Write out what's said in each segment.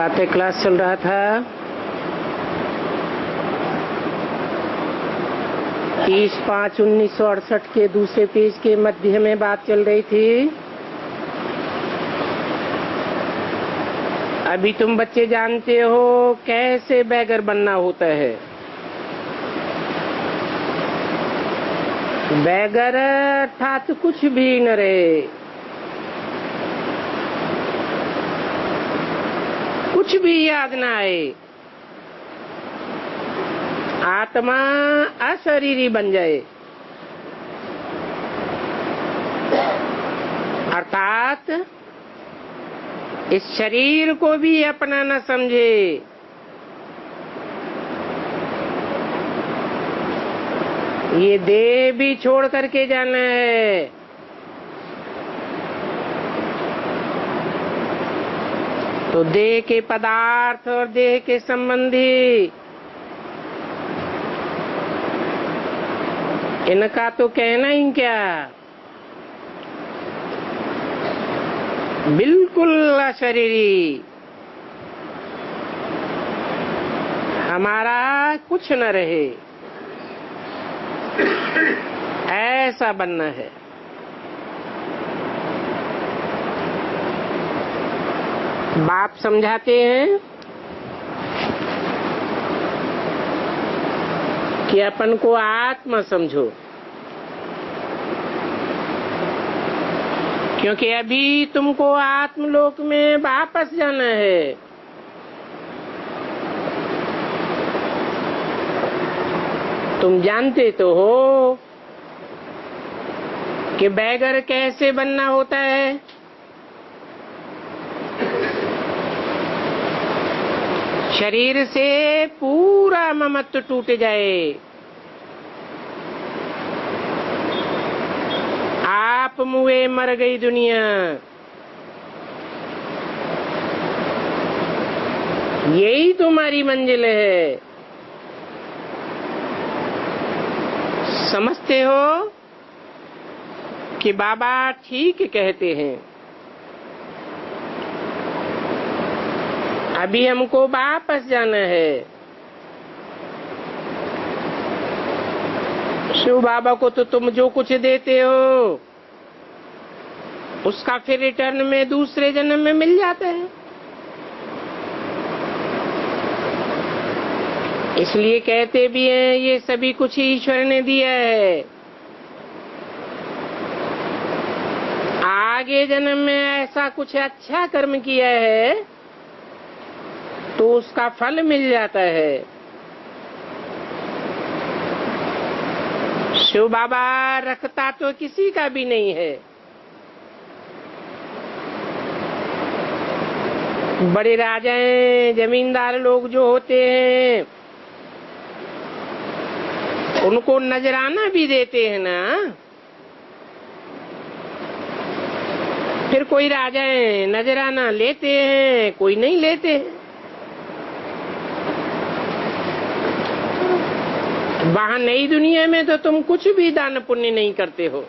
प्रातः क्लास चल रहा था। 30/5/1968 के दूसरे पेज के मध्य में बात चल रही थी। अभी तुम बच्चे जानते हो कैसे बैगर बनना होता है। बैगर अर्थात कुछ भी न रहे, कुछ भी याद न आए, आत्मा अशरीरी बन जाए, अर्थात इस शरीर को भी अपना न समझे। ये देह भी छोड़ करके जाना है। तो देह के पदार्थ और देह के संबंधी इनका तो कहना ही क्या, बिल्कुल अशरीरी। हमारा कुछ न रहे, ऐसा बनना है। बाप समझाते हैं कि अपन को आत्मा समझो, क्योंकि अभी तुमको आत्मलोक में वापस जाना है। तुम जानते तो हो कि बैगर कैसे बनना होता है। शरीर से पूरा ममत्व टूट जाए, आप मुए मर गई दुनिया। यही तुम्हारी मंजिल है। समझते हो कि बाबा ठीक कहते हैं। अभी हमको वापस जाना है। शिव बाबा को तो तुम जो कुछ देते हो उसका फिर रिटर्न में दूसरे जन्म में मिल जाता है। इसलिए कहते भी हैं ये सभी कुछ ईश्वर ने दिया है। आगे जन्म में ऐसा कुछ अच्छा कर्म किया है तो उसका फल मिल जाता है। शिव बाबा रखता तो किसी का भी नहीं है। बड़े राजाएं, जमींदार लोग जो होते हैं उनको नजराना भी देते हैं ना। फिर कोई राजाएं नजराना लेते हैं, कोई नहीं लेते हैं। वहां नई दुनिया में तो तुम कुछ भी दान पुण्य नहीं करते हो,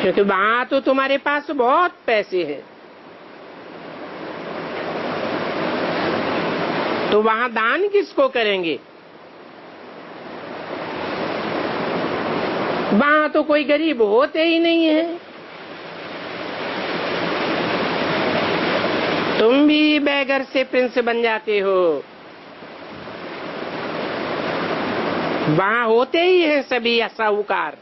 क्योंकि वहां तो तुम्हारे पास बहुत पैसे हैं। तो वहां दान किसको करेंगे? वहां तो कोई गरीब होते ही नहीं है। तुम भी बैगर से प्रिंस बन जाते हो। वहां होते ही है सभी साहूकार।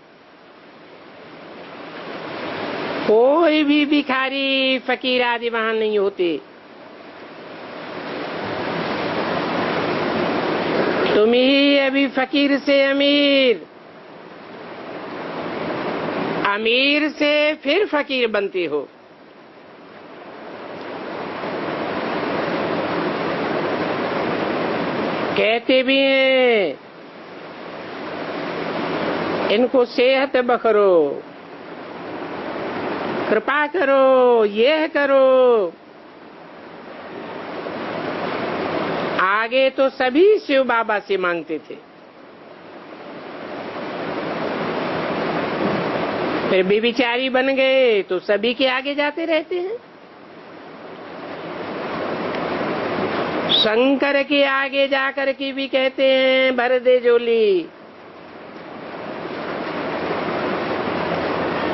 कोई भी भिखारी फकीर आदि वहां नहीं होते। तुम ही अभी फकीर से अमीर, अमीर से फिर फकीर बनते हो। कहते भी हैं इनको सेहत बखरो, कृपा करो, यह करो। आगे तो सभी शिव बाबा से मांगते थे। फिर बेबिचारी बन गए तो सभी के आगे जाते रहते हैं। शंकर के आगे जाकर के भी कहते हैं भर दे झोली।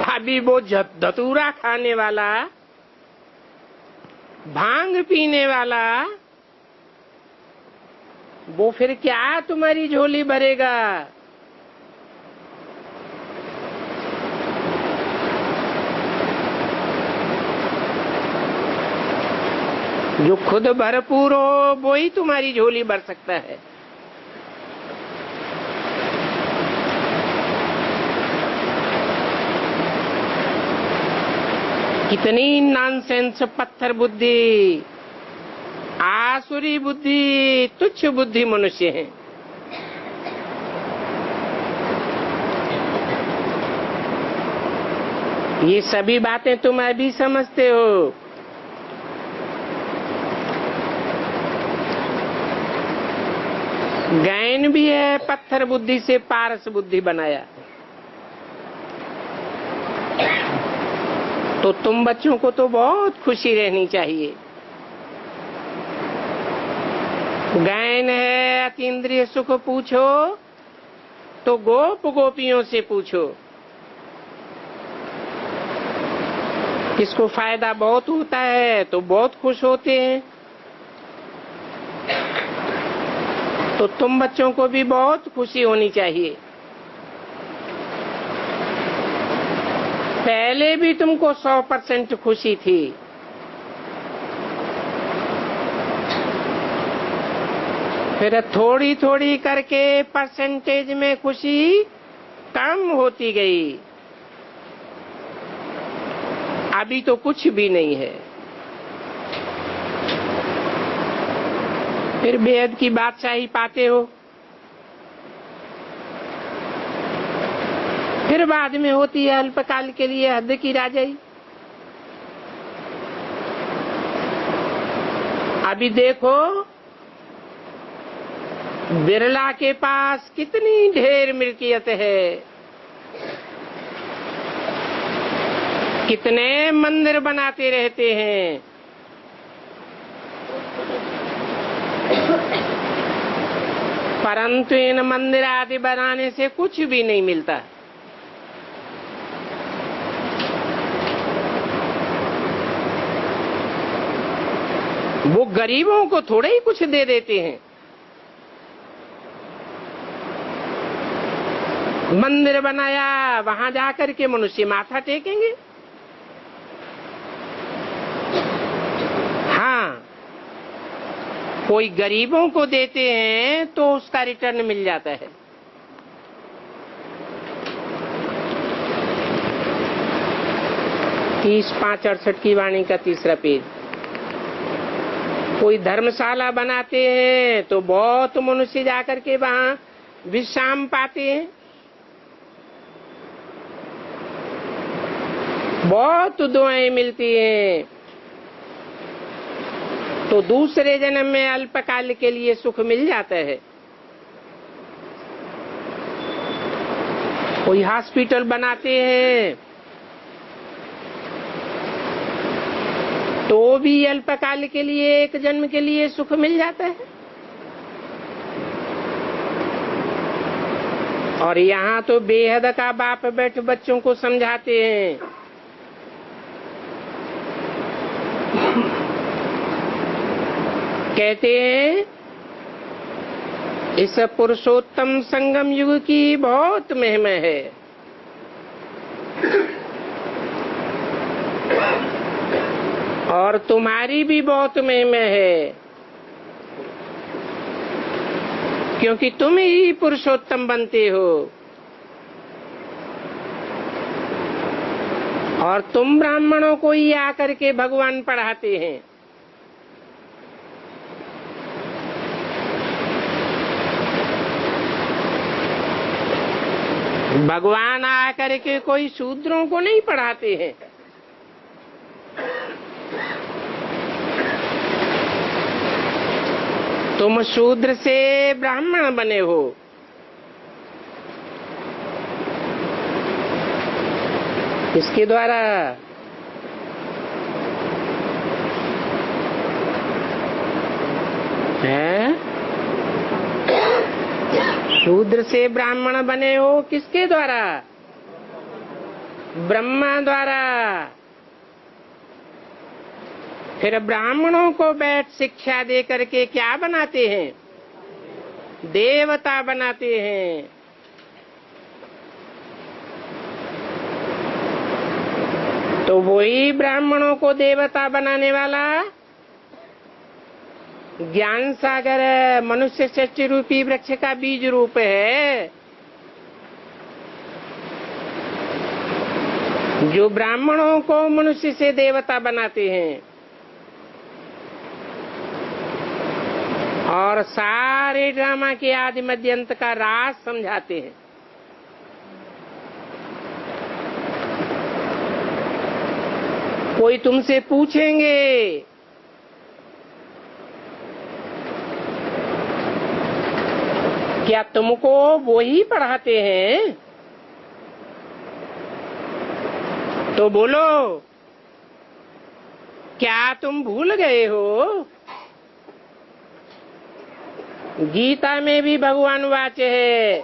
अभी वो धतूरा खाने वाला, भांग पीने वाला, वो फिर क्या तुम्हारी झोली भरेगा? जो खुद भरपूर हो वो ही तुम्हारी झोली भर सकता है। कितनी नॉनसेंस पत्थर बुद्धि, आसुरी बुद्धि, तुच्छ बुद्धि मनुष्य हैं। ये सभी बातें तुम अभी समझते हो। गैन भी है पत्थर बुद्धि से पारस बुद्धि बनाया। तो तुम बच्चों को तो बहुत खुशी रहनी चाहिए। गैन है अतीन्द्रिय सुख पूछो तो गोप गोपियों से पूछो। किसको फायदा बहुत होता है तो बहुत खुश होते हैं। तो तुम बच्चों को भी बहुत खुशी होनी चाहिए। पहले भी तुमको 100% खुशी थी, फिर थोड़ी थोड़ी करके परसेंटेज में खुशी कम होती गई। अभी तो कुछ भी नहीं है। फिर बेहद की बादशाही पाते हो। फिर बाद में होती है अल्पकाल के लिए हद की राजाई। अभी देखो बिरला के पास कितनी ढेर मिल्कियत है, कितने मंदिर बनाते रहते हैं। परंतु इन मंदिर आदि बनाने से कुछ भी नहीं मिलता। वो गरीबों को थोड़े ही कुछ दे देते हैं। मंदिर बनाया, वहां जाकर के मनुष्य माथा टेकेंगे। हाँ, कोई गरीबों को देते हैं तो उसका रिटर्न मिल जाता है। तीस 568 की वाणी का 3रा पेज। कोई धर्मशाला बनाते हैं तो बहुत मनुष्य जाकर के वहां विश्राम पाते हैं। बहुत दुआएं मिलती हैं। तो दूसरे जन्म में अल्पकाल के लिए सुख मिल जाता है। कोई हॉस्पिटल बनाते हैं तो भी अल्पकाल के लिए, एक जन्म के लिए सुख मिल जाता है। और यहाँ तो बेहद का बाप बैठ बच्चों को समझाते हैं। कहते हैं इस पुरुषोत्तम संगम युग की बहुत महिमा है। और तुम्हारी भी बहुत महिमा है, क्योंकि तुम ही पुरुषोत्तम बनते हो। और तुम ब्राह्मणों को ही आकर के भगवान पढ़ाते हैं। भगवान आकर के कोई शूद्रों को नहीं पढ़ाते हैं। तुम शूद्र से ब्राह्मण बने हो। इसके द्वारा है? शूद्र से ब्राह्मण बने हो किसके द्वारा? ब्रह्मा द्वारा। फिर ब्राह्मणों को बैठ शिक्षा दे करके क्या बनाते हैं? देवता बनाते हैं। तो वही ब्राह्मणों को देवता बनाने वाला ज्ञान सागर मनुष्य सृष्टि रूपी वृक्ष का बीज रूप है, जो ब्राह्मणों को मनुष्य से देवता बनाते हैं और सारे ड्रामा के आदि मध्य अंत का राज समझाते हैं। कोई तुमसे पूछेंगे क्या तुमको वो ही पढ़ाते हैं? तो बोलो, क्या तुम भूल गए हो? गीता में भी भगवान वाच है,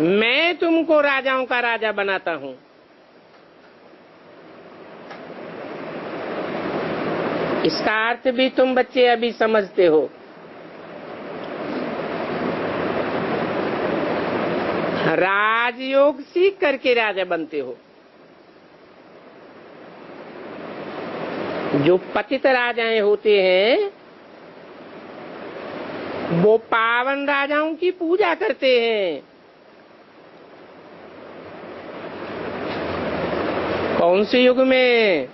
मैं तुमको राजाओं का राजा बनाता हूँ। इसका अर्थ भी तुम बच्चे अभी समझते हो। राजयोग सीख करके राजा बनते हो। जो पतित राजाएं होते हैं वो पावन राजाओं की पूजा करते हैं। कौन से युग में?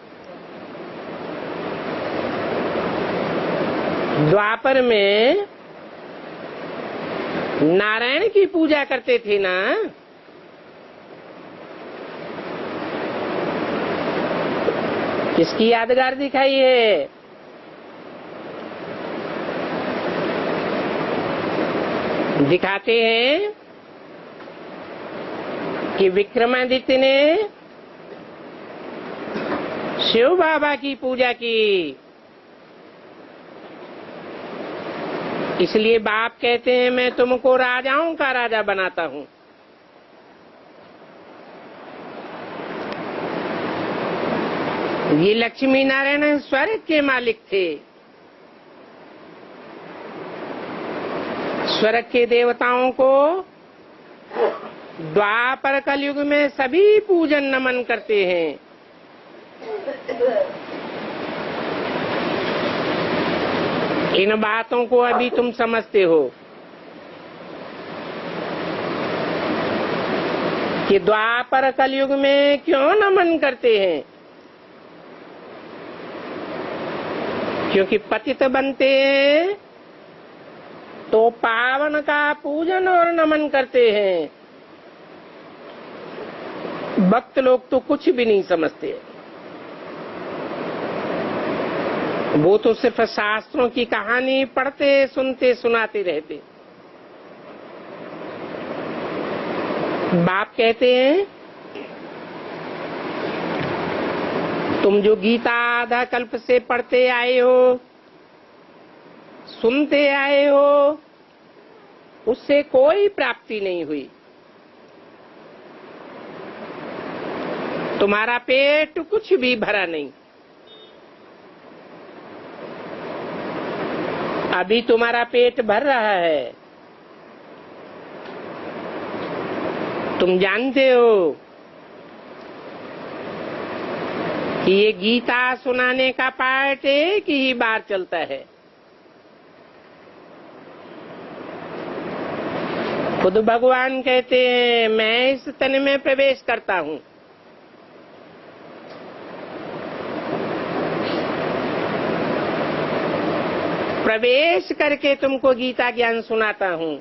द्वापर में नारायण की पूजा करते थे ना। किसकी यादगार दिखाई है? दिखाते हैं कि विक्रमादित्य ने शिव बाबा की पूजा की, इसलिए बाप कहते हैं मैं तुमको राजाओं का राजा बनाता हूँ। ये लक्ष्मी नारायण स्वर्ग के मालिक थे। स्वर्ग के देवताओं को द्वापर कलयुग में सभी पूजन नमन करते हैं। इन बातों को अभी तुम समझते हो कि द्वापर कलयुग में क्यों नमन करते हैं? क्योंकि पतित बनते हैं तो पावन का पूजन और नमन करते हैं। भक्त लोग तो कुछ भी नहीं समझते, वो तो सिर्फ शास्त्रों की कहानी पढ़ते सुनते सुनाते रहते। बाप कहते हैं तुम जो गीता आधा कल्प से पढ़ते आए हो, सुनते आए हो, उससे कोई प्राप्ति नहीं हुई। तुम्हारा पेट कुछ भी भरा नहीं। अभी तुम्हारा पेट भर रहा है। तुम जानते हो कि ये गीता सुनाने का पाठ एक ही बार चलता है। खुद भगवान कहते हैं मैं इस तन में प्रवेश करता हूँ। प्रवेश करके तुमको गीता ज्ञान सुनाता हूँ।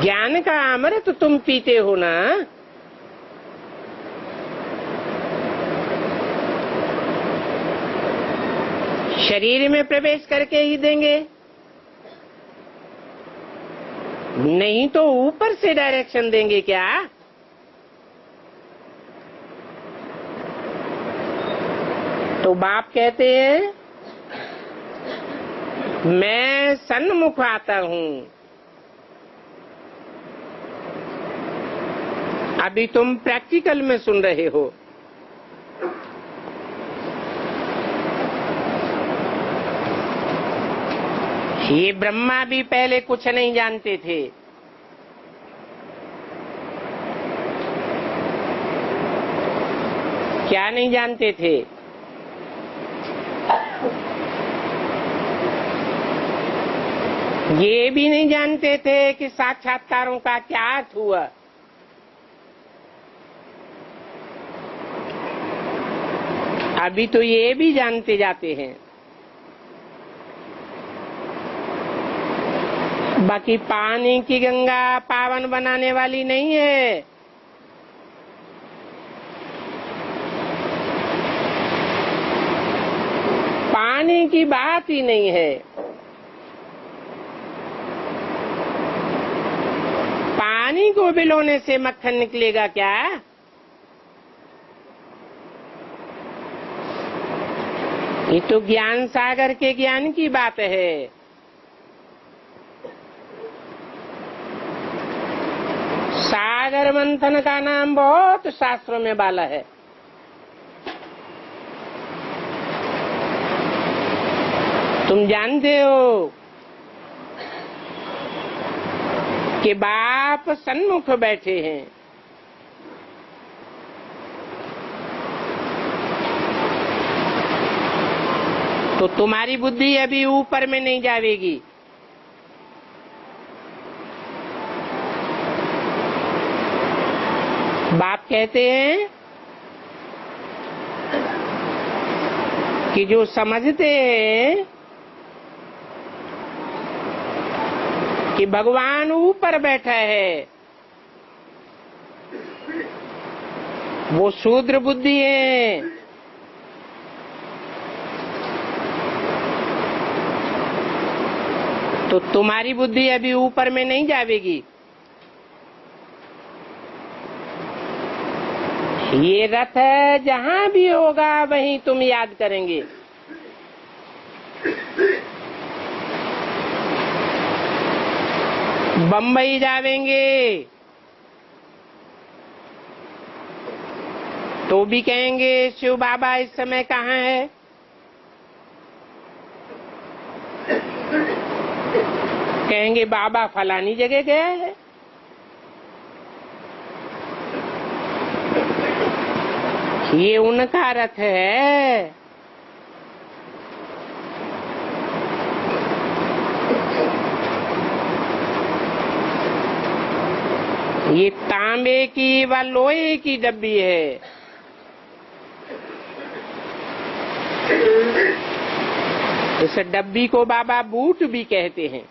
ज्ञान का अमृत तुम पीते हो ना। शरीर में प्रवेश करके ही देंगे, नहीं तो ऊपर से डायरेक्शन देंगे क्या? तो बाप कहते हैं मैं सन्मुख आता हूं। अभी तुम प्रैक्टिकल में सुन रहे हो। ये ब्रह्मा भी पहले कुछ नहीं जानते थे। क्या नहीं जानते थे? ये भी नहीं जानते थे कि साक्षात्कारों का क्या अर्थ हुआ। अभी तो ये भी जानते जाते हैं। बाकी पानी की गंगा पावन बनाने वाली नहीं है। पानी की बात ही नहीं है। पानी को बिलोने से मक्खन निकलेगा क्या? ये तो ज्ञान सागर के ज्ञान की बात है। सागर मंथन का नाम बहुत शास्त्रों में बाला है। तुम जानते हो कि बाप सन्मुख बैठे हैं। तो तुम्हारी बुद्धि अभी ऊपर में नहीं जाएगी। बाप कहते हैं कि जो समझते हैं कि भगवान ऊपर बैठा है वो शूद्र बुद्धि है। तो तुम्हारी बुद्धि अभी ऊपर में नहीं जाएगी। ये रथ है, जहां भी होगा वहीं तुम याद करेंगे। बम्बई जावेंगे तो भी कहेंगे शिव बाबा इस समय कहाँ है। कहेंगे बाबा फलानी जगह गया है। ये उनका रथ है। ये तांबे की व लोहे की डब्बी है। इस डब्बी को बाबा बूट भी कहते हैं।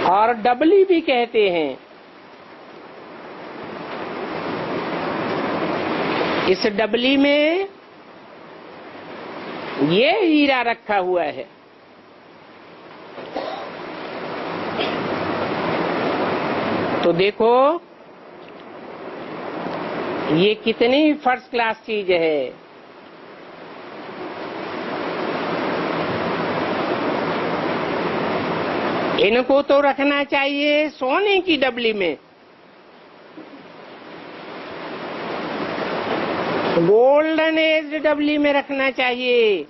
और डबली भी कहते हैं। इस डबली में ये हीरा रखा हुआ है। तो देखो ये कितनी फर्स्ट क्लास चीज है। इनको तो रखना चाहिए सोने की डबली में। गोल्डन एज डबली में रखना चाहिए।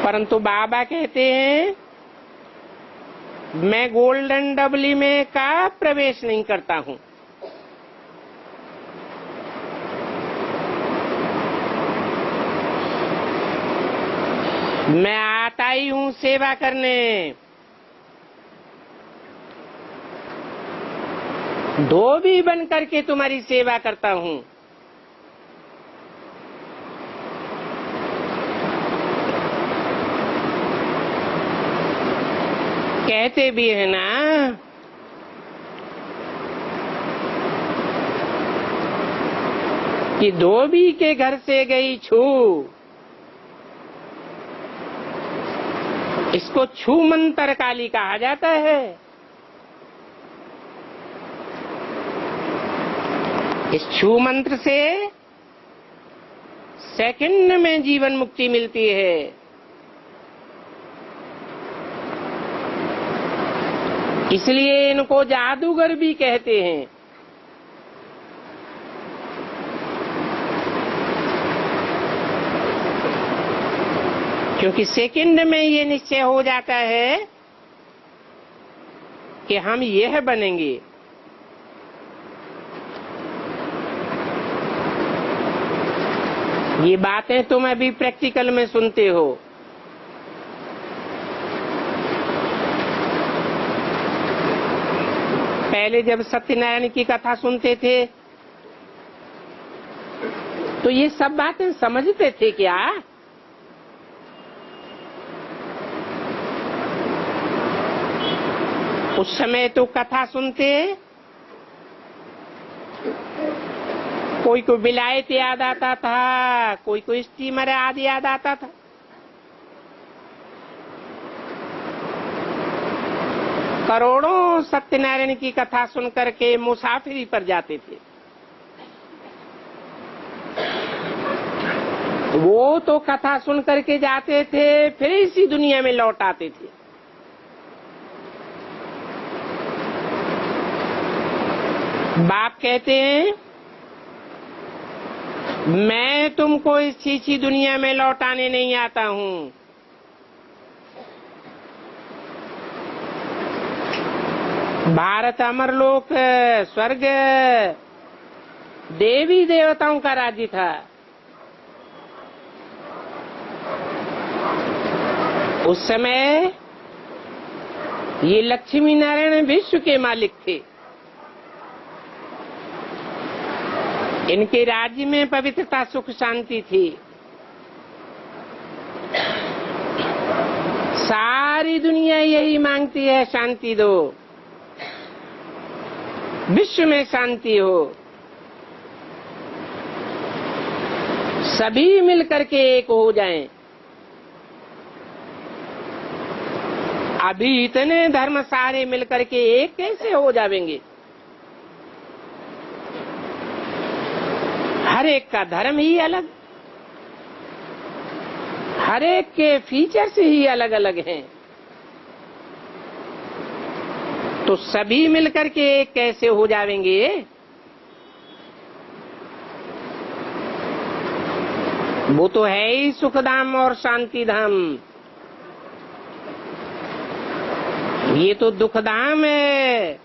परंतु बाबा कहते हैं मैं गोल्डन डबली में का प्रवेश नहीं करता हूं। मैं आता ही हूं सेवा करने। धोबी बन करके तुम्हारी सेवा करता हूं। कहते भी है ना कि धोबी के घर से गई छू। इसको छू मंतर काली कहा जाता है। इस छू मंत्र से सेकंड में जीवन मुक्ति मिलती है। इसलिए इनको जादूगर भी कहते हैं। क्योंकि सेकंड में ये निश्चय हो जाता है कि हम यह बनेंगे। ये बातें तुम अभी प्रैक्टिकल में सुनते हो। पहले जब सत्यनारायण की कथा सुनते थे तो ये सब बातें समझते थे क्या? उस समय तो कथा सुनते कोई को विलायत याद आता था, कोई को स्टीमर आदि याद आता था। करोड़ों सत्यनारायण की कथा सुन करके मुसाफिरी पर जाते थे। वो तो कथा सुन करके जाते थे, फिर इसी दुनिया में लौट आते थे। बाप कहते हैं मैं तुमको इस छीछी दुनिया में लौटाने नहीं आता हूं। भारत अमरलोक स्वर्ग देवी देवताओं का राज्य था। उस समय ये लक्ष्मी नारायण विश्व के मालिक थे। इनके राज्य में पवित्रता सुख शांति थी। सारी दुनिया यही मांगती है शांति दो, विश्व में शांति हो, सभी मिलकर के एक हो जाएं। अभी इतने धर्म सारे मिलकर के एक कैसे हो जाएंगे? हर एक का धर्म ही अलग, हर एक के फीचर्स ही अलग अलग हैं। तो सभी मिलकर के एक कैसे हो जाएंगे? वो तो है ही सुखधाम और शांति धाम। ये तो दुखधाम है।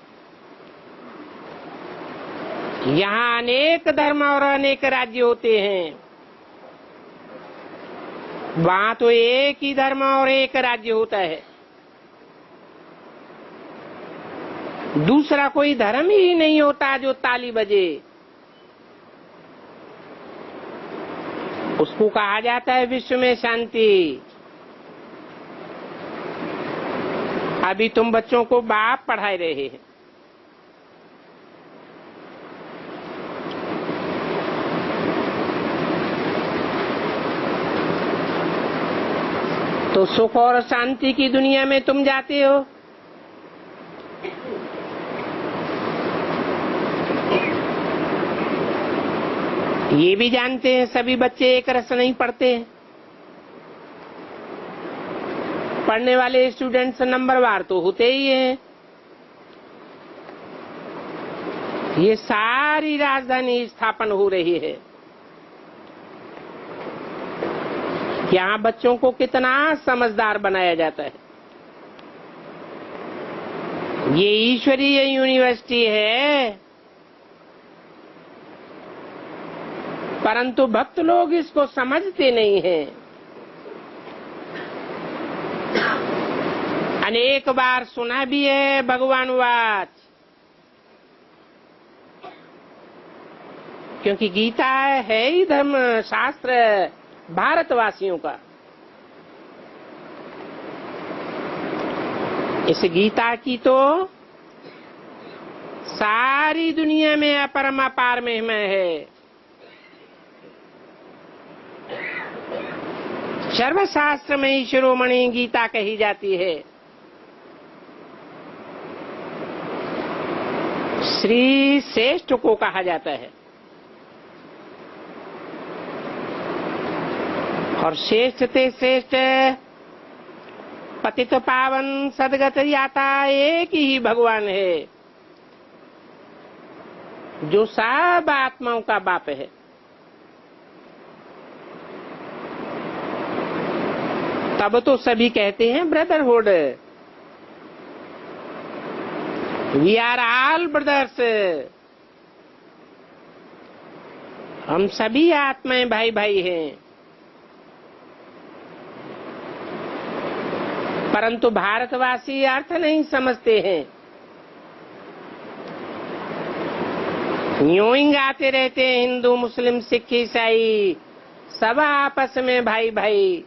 यहाँ अनेक धर्म और अनेक राज्य होते हैं, वहाँ तो एक ही धर्म और एक राज्य होता है। दूसरा कोई धर्म ही नहीं होता जो ताली बजे। उसको कहा जाता है विश्व में शांति। अभी तुम बच्चों को बाप पढ़ा रहे हैं। तो सुख और शांति की दुनिया में तुम जाते हो। ये भी जानते हैं सभी बच्चे एक रस नहीं पढ़ते हैं। पढ़ने वाले स्टूडेंट्स नंबरवार तो होते ही हैं। ये सारी राजधानी स्थापन हो रही है। यहाँ बच्चों को कितना समझदार बनाया जाता है। ये ईश्वरीय यूनिवर्सिटी है, परंतु भक्त लोग इसको समझते नहीं हैं। अनेक बार सुना भी है भगवान वाच, क्योंकि गीता है ही धर्म शास्त्र भारतवासियों का। इस गीता की तो सारी दुनिया में अपरम अपार महिमा है। सर्वशास्त्र में शिरोमणि गीता कही जाती है। श्री श्रेष्ठ को कहा जाता है। और श्रेष्ठ ते श्रेष्ठ पतित पावन सदगत याता एक ही भगवान है, जो सब आत्माओं का बाप है। तब तो सभी कहते हैं brotherhood, we are all brothers, हम सभी आत्माएं भाई भाई हैं। परंतु भारतवासी अर्थ नहीं समझते हैं, यूं ही गाते रहते हैं हिंदू मुस्लिम सिख ईसाई सब आपस में भाई भाई,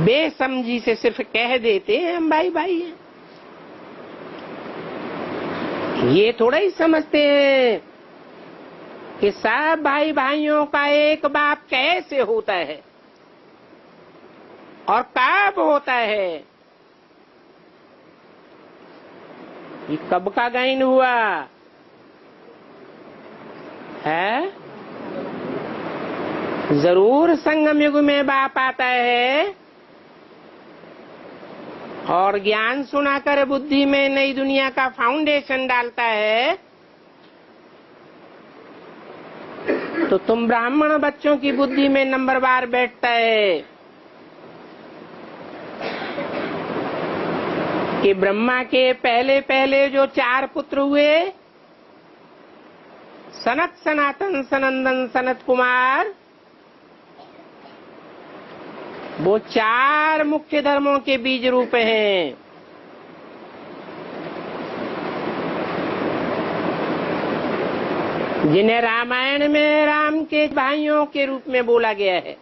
बेसमझी से सिर्फ कह देते हैं हम भाई भाई हैं। ये थोड़ा ही समझते हैं कि सब भाई भाइयों का एक बाप कैसे होता है और कब होता है। ये कब का गायन हुआ है? जरूर संगम युग में बाप आता है और ज्ञान सुनाकर बुद्धि में नई दुनिया का फाउंडेशन डालता है। तो तुम ब्राह्मण बच्चों की बुद्धि में नंबरवार बैठता है कि ब्रह्मा के पहले पहले जो 4 पुत्र हुए, सनत सनातन सनंदन सनत कुमार, वो 4 मुख्य धर्मों के बीज रूप हैं। जिन्हें रामायण में राम के भाइयों के रूप में बोला गया है।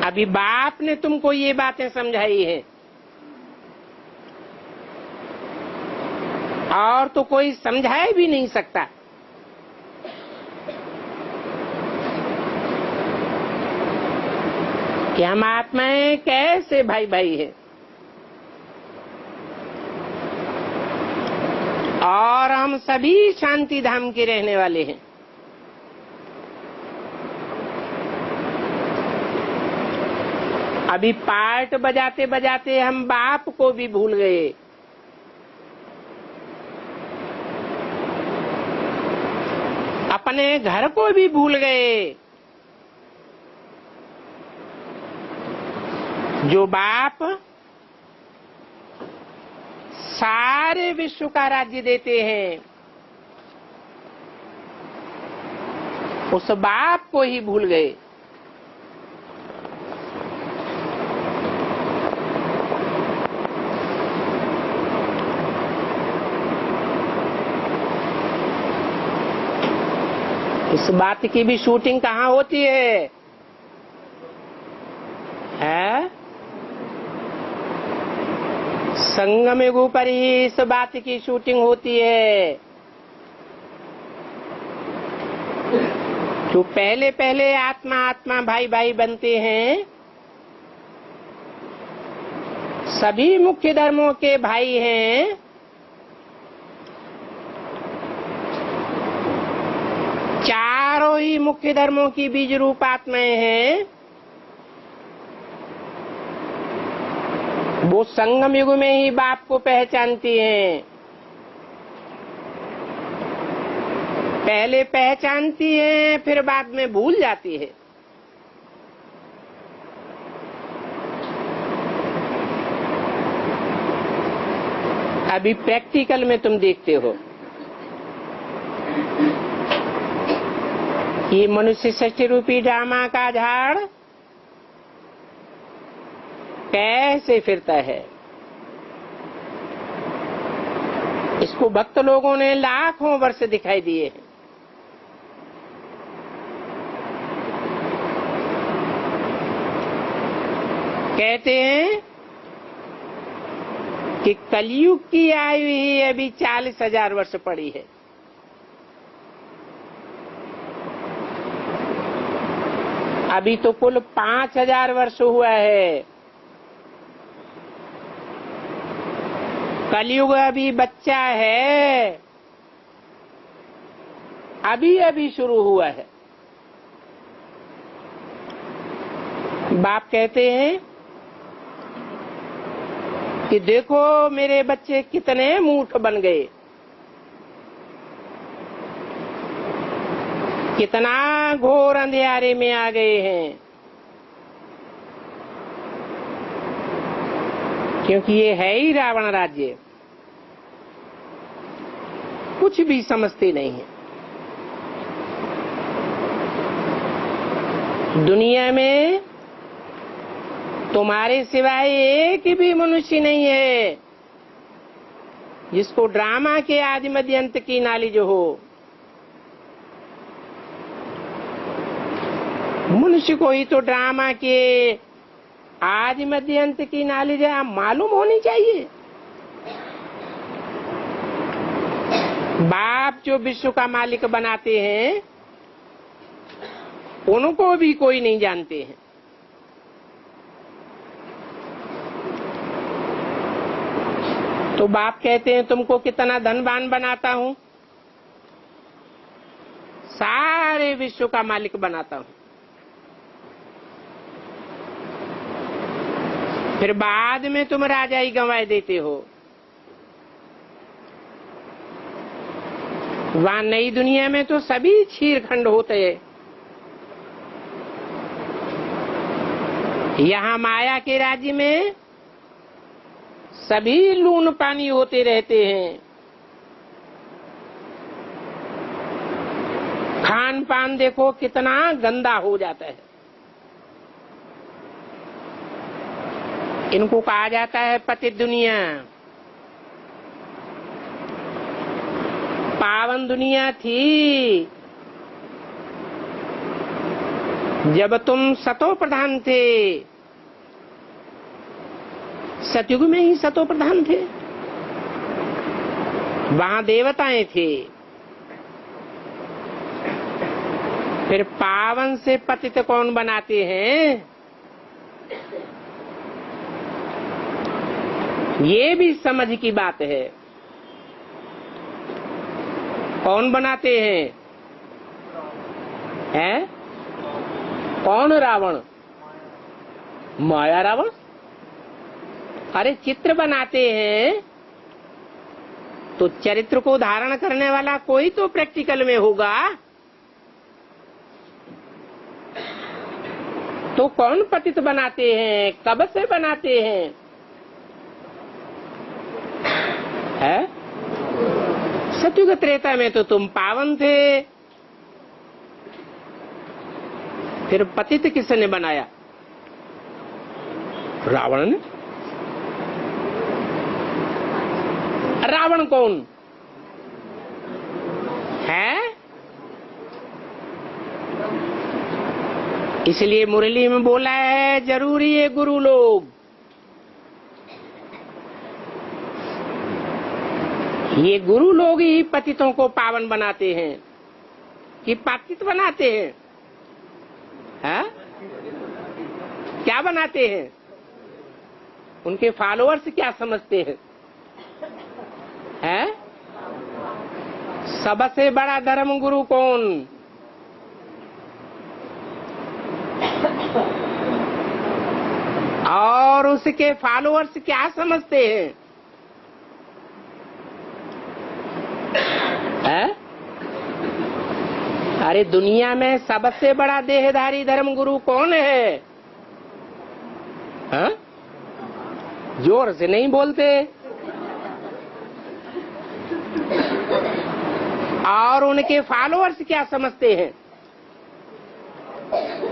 अभी बाप ने तुमको ये बातें समझाई हैं और तो कोई समझा भी नहीं सकता। कि हम आत्माएं कैसे भाई भाई हैं और हम सभी शांति धाम के रहने वाले हैं। अभी पार्ट बजाते बजाते हम बाप को भी भूल गए। अपने घर को भी भूल गए। जो बाप सारे विश्व का राज्य देते हैं, उस बाप को ही भूल गए। इस बात की भी शूटिंग कहाँ होती है? संगम युग पर ही इस बात की शूटिंग होती है। जो पहले पहले आत्मा आत्मा भाई भाई बनते हैं, सभी मुख्य धर्मों के भाई हैं। चारों ही मुख्य धर्मों की बीज रूप आत्माएं हैं। वो संगम युग में ही बाप को पहचानती हैं। पहले पहचानती हैं, फिर बाद में भूल जाती है। अभी प्रैक्टिकल में तुम देखते हो ये मनुष्य सृष्टि रूपी ड्रामा का झाड़ कैसे फिरता है। इसको भक्त लोगों ने लाखों वर्ष दिखाई दिए हैं। कहते हैं कि कलयुग की आयु ही अभी 40,000 वर्ष पड़ी है। अभी तो कुल 5,000 वर्ष हुआ है। कलयुग अभी बच्चा है। अभी अभी शुरू हुआ है। बाप कहते हैं कि देखो मेरे बच्चे कितने मूर्ख बन गए, कितना घोर अंधेरे में आ गए हैं, क्योंकि ये है ही रावण राज्य, कुछ भी समझते नहीं है। दुनिया में तुम्हारे सिवाय एक भी मनुष्य नहीं है जिसको ड्रामा के आदि मध्य अंत की नॉलेज हो। मनुष्य को ही तो ड्रामा के आदि मध्य अंत की नॉलेज मालूम होनी चाहिए। बाप जो विश्व का मालिक बनाते हैं उनको भी कोई नहीं जानते हैं। तो बाप कहते हैं तुमको कितना धनवान बनाता हूं, सारे विश्व का मालिक बनाता हूं। फिर बाद में तुम राजाई गंवाए देते हो। वहां नई दुनिया में तो सभी छीरखंड होते हैं, यहाँ माया के राज्य में सभी लून पानी होते रहते हैं। खान पान देखो कितना गंदा हो जाता है। इनको कहा जाता है पतित दुनिया। पावन दुनिया थी जब तुम सतो प्रधान थे, सतयुग में ही सतो प्रधान थे, वहां देवताएं थे। फिर पावन से पतित कौन बनाते हैं, ये भी समझ की बात है। कौन बनाते हैं? हैं? कौन रावण? माया रावण। अरे चित्र बनाते हैं तो चरित्र को धारण करने वाला कोई तो प्रैक्टिकल में होगा। तो कौन पतित बनाते हैं, कब से बनाते हैं? है? सतयुग त्रेता में तो तुम पावन थे, फिर पतित किसने बनाया? रावण ने। रावण कौन है? इसलिए मुरली में बोला है जरूरी है गुरु लोग। ये गुरु लोग ही पतितों को पावन बनाते हैं कि पतित बनाते हैं? है? क्या बनाते हैं? उनके फॉलोअर्स क्या समझते हैं? है? सबसे बड़ा धर्म गुरु कौन? और उसके फॉलोअर्स क्या समझते हैं? है? अरे दुनिया में सबसे बड़ा देहधारी धर्म गुरु कौन है? हा? जोर से नहीं बोलते। और उनके फॉलोअर्स क्या समझते हैं?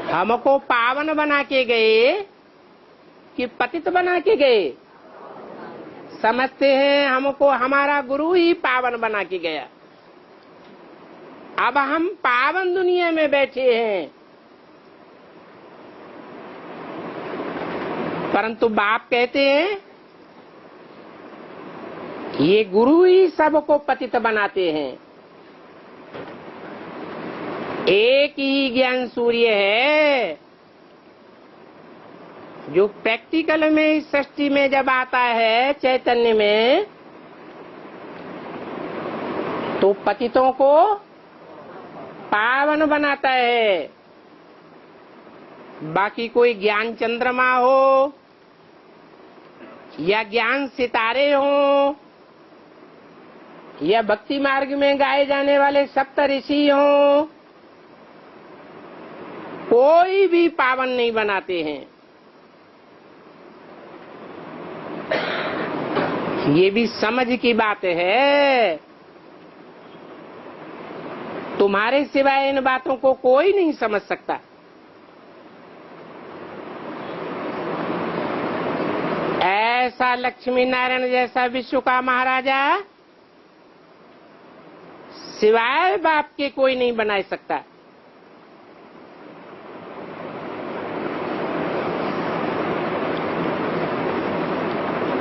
हमको पावन बना के गए कि पतित बना के गए? समझते हैं हमको हमारा गुरु ही पावन बना के गया। अब हम पावन दुनिया में बैठे हैं, परंतु बाप कहते हैं ये गुरु ही सबको पतित बनाते हैं। एक ही ज्ञान सूर्य है जो प्रैक्टिकल में इस सृष्टि में जब आता है चैतन्य में, तो पतितों को पावन बनाता है। बाकी कोई ज्ञान चंद्रमा हो या ज्ञान सितारे हो या भक्ति मार्ग में गाए जाने वाले सप्त ऋषि हो, कोई भी पावन नहीं बनाते हैं। ये भी समझ की बात है। तुम्हारे सिवाय इन बातों को कोई नहीं समझ सकता। ऐसा लक्ष्मी नारायण जैसा विश्व का महाराजा सिवाय बाप के कोई नहीं बना सकता।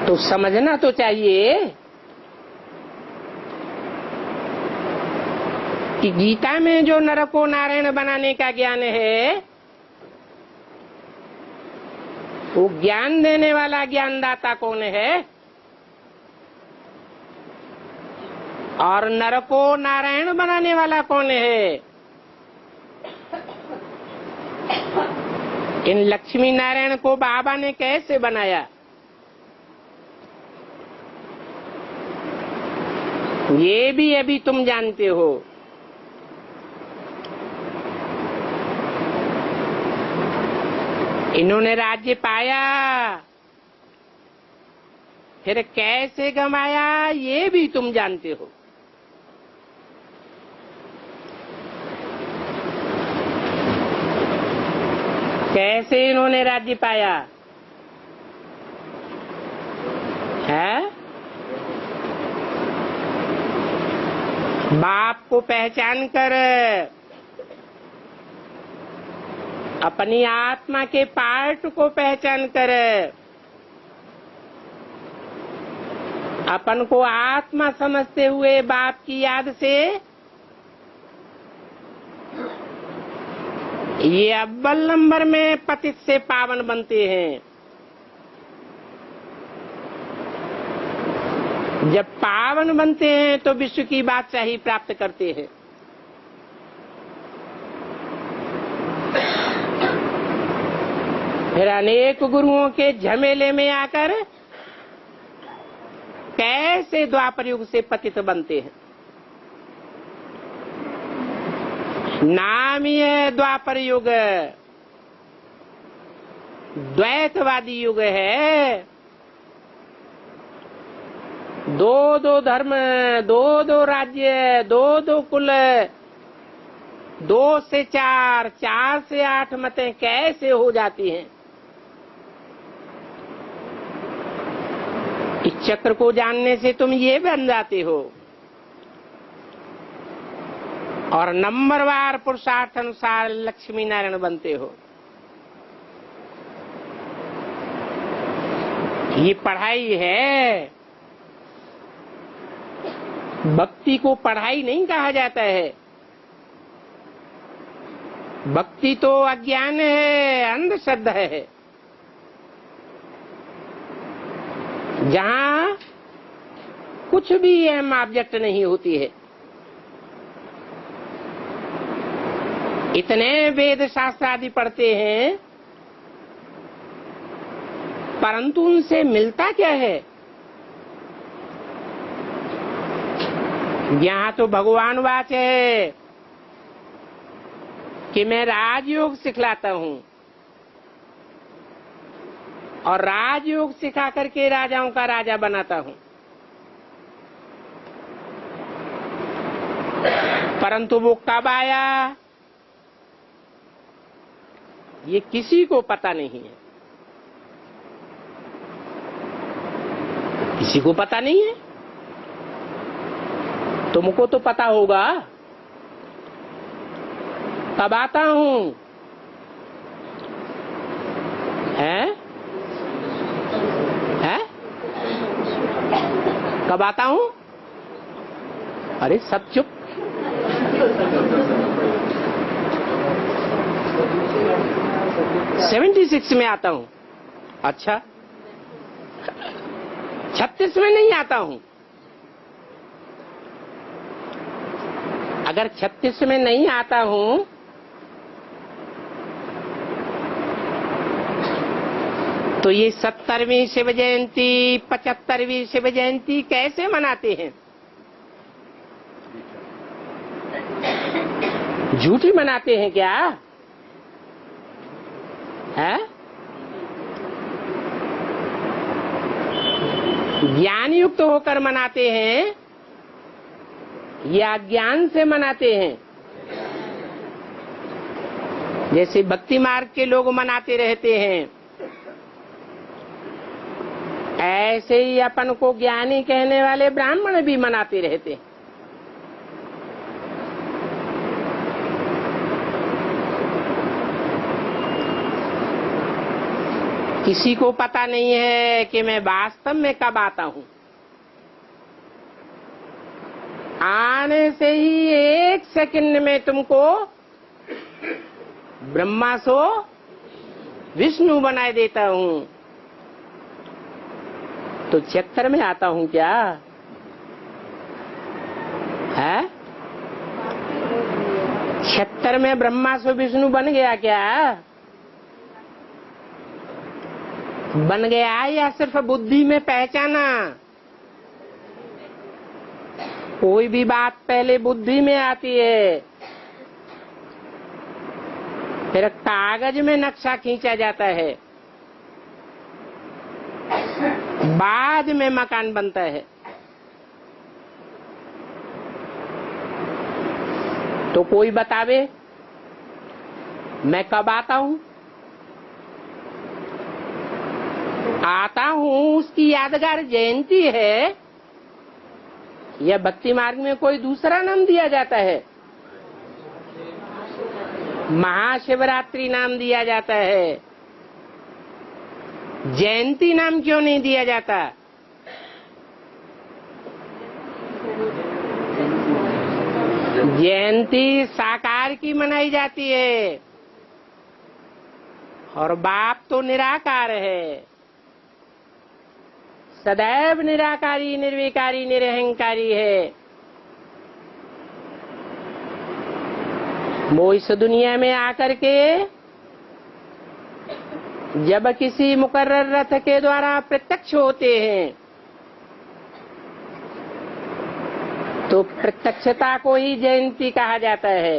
तो समझना तो चाहिए कि गीता में जो नर को नारायण बनाने का ज्ञान है, वो ज्ञान देने वाला ज्ञानदाता कौन है और नर को नारायण बनाने वाला कौन है। इन लक्ष्मी नारायण को बाबा ने कैसे बनाया, ये भी अभी तुम जानते हो। इन्होंने राज्य पाया, फिर कैसे गंवाया ये भी तुम जानते हो। कैसे इन्होंने राज्य पाया है? बाप को पहचान कर, अपनी आत्मा के पार्ट को पहचान कर, अपन को आत्मा समझते हुए बाप की याद से ये अव्वल नंबर में पतित से पावन बनते हैं। जब पावन बनते हैं तो विश्व की बादशाही प्राप्त करते हैं। फिर अनेक गुरुओं के झमेले में आकर कैसे द्वापर युग से पतित बनते हैं। नाम ही है द्वापर युग, द्वैतवादी युग है। दो दो धर्म, दो दो राज्य, दो दो कुल, 2 से 4, 4 से 8 मतें कैसे हो जाती हैं। इस चक्र को जानने से तुम ये बन जाते हो और नंबरवार पुरुषार्थ अनुसार लक्ष्मी नारायण बनते हो। ये पढ़ाई है। भक्ति को पढ़ाई नहीं कहा जाता है। भक्ति तो अज्ञान है, अंधश्रद्धा है। जहाँ कुछ भी अहम ऑब्जेक्ट नहीं होती है। इतने वेद शास्त्र आदि पढ़ते हैं, परंतु उनसे मिलता क्या है? यहाँ तो भगवान वाच है कि मैं राजयोग सिखलाता हूँ और राजयोग सिखा करके राजाओं का राजा बनाता हूँ, परंतु वो कब आया ये किसी को पता नहीं है। किसी को पता नहीं है। तुमको तो पता होगा कब आता हूँ, है? कब आता हूँ? अरे सब चुप। '76 में आता हूँ। अच्छा, 36 में नहीं आता हूँ। अगर 36 में नहीं आता हूं तो ये 70वीं शिव जयंती 75वीं शिव जयंती कैसे मनाते हैं? झूठी मनाते हैं क्या है? ज्ञान युक्त होकर मनाते हैं या ज्ञान से मनाते हैं? जैसे भक्ति मार्ग के लोग मनाते रहते हैं, ऐसे ही अपन को ज्ञानी कहने वाले ब्राह्मण भी मनाते रहते हैं। किसी को पता नहीं है कि मैं वास्तव में कब आता हूं। आने से ही 1 सेकंड में तुमको ब्रह्मा सो विष्णु बनाए देता हूं। तो 76 में आता हूं क्या है? 76 में ब्रह्मा सो विष्णु बन गया क्या? बन गया या सिर्फ बुद्धि में पहचाना? कोई भी बात पहले बुद्धि में आती है, फिर कागज में नक्शा खींचा जाता है, बाद में मकान बनता है। तो कोई बतावे मैं कब आता हूं? आता हूं उसकी यादगार जयंती है या भक्ति मार्ग में कोई दूसरा नाम दिया जाता है? महाशिवरात्रि नाम दिया जाता है, जयंती नाम क्यों नहीं दिया जाता? जयंती साकार की मनाई जाती है और बाप तो निराकार है, सदैव निराकारी निर्विकारी निरहंकारी है। वो इस दुनिया में आकर के जब किसी मुकर्रर रथ के द्वारा प्रत्यक्ष होते हैं तो प्रत्यक्षता को ही जयंती कहा जाता है।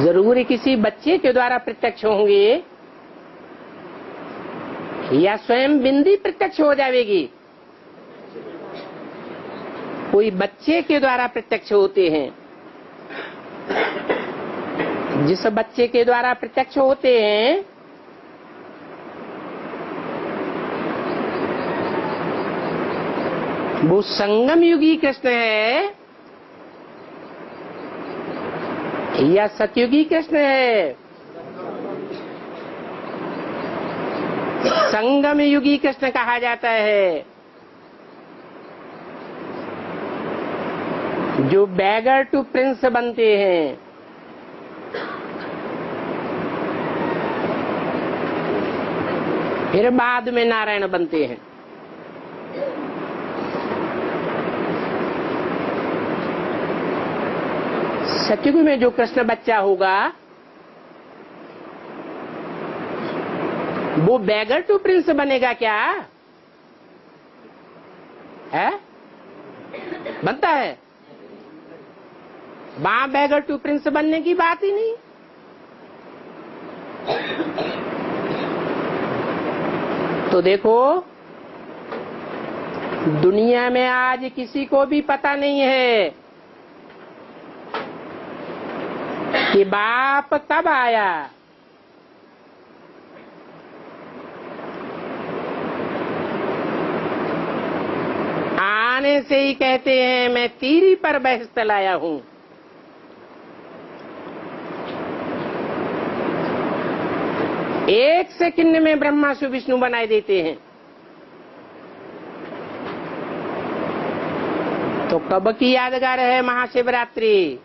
जरूर किसी बच्चे के द्वारा प्रत्यक्ष होंगे या स्वयं बिंदी प्रत्यक्ष हो जाएगी? कोई बच्चे के द्वारा प्रत्यक्ष होते हैं। जिस बच्चे के द्वारा प्रत्यक्ष होते हैं वो संगम युगी कृष्ण है या सतयुगी कृष्ण है? संगम युगी कृष्ण कहा जाता है, जो बैगर टू प्रिंस बनते हैं। फिर बाद में नारायण बनते हैं। सतयुग में जो कृष्ण बच्चा होगा वो बैगर टू प्रिंस बनेगा क्या है? बनता है? वहां बैगर टू प्रिंस बनने की बात ही नहीं। तो देखो दुनिया में आज किसी को भी पता नहीं है कि बाप कब आया। आने से ही कहते हैं मैं तीरी पर बहस लाया हूं। एक सेकंड में ब्रह्मा से विष्णु बनाए देते हैं। तो कब की यादगार है महाशिवरात्रि?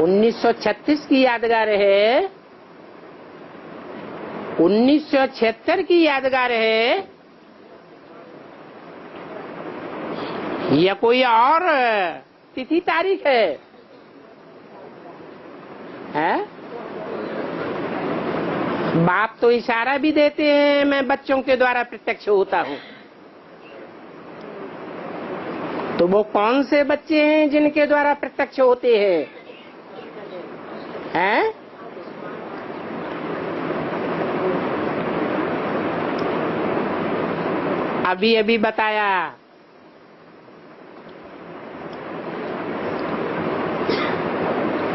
1936 की यादगार है 1976 की यादगार है या कोई और तिथि तारीख है? बाप तो इशारा भी देते हैं मैं बच्चों के द्वारा प्रत्यक्ष होता हूँ। तो वो कौन से बच्चे हैं जिनके द्वारा प्रत्यक्ष होते हैं? अभी अभी बताया,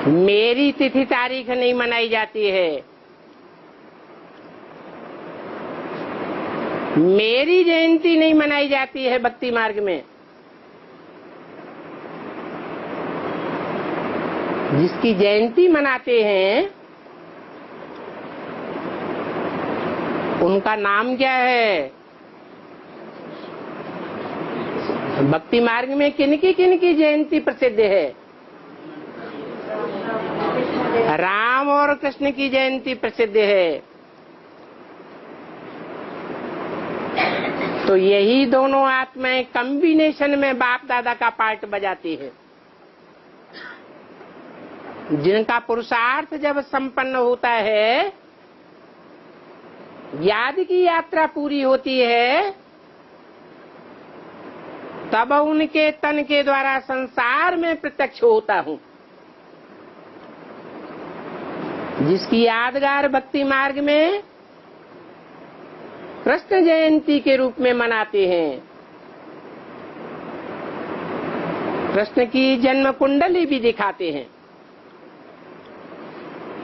मेरी तिथि तारीख नहीं मनाई जाती है, मेरी जयंती नहीं मनाई जाती है भक्ति मार्ग में। जिसकी जयंती मनाते हैं उनका नाम क्या है? भक्ति मार्ग में किनकी जयंती प्रसिद्ध है? राम और कृष्ण की जयंती प्रसिद्ध है। तो यही दोनों आत्माएं कॉम्बिनेशन में बाप दादा का पार्ट बजाती है। जिनका पुरुषार्थ जब संपन्न होता है, याद की यात्रा पूरी होती है, तब उनके तन के द्वारा संसार में प्रत्यक्ष होता हूँ। जिसकी यादगार भक्ति मार्ग में कृष्ण जयंती के रूप में मनाते हैं। कृष्ण की जन्म कुंडली भी दिखाते हैं,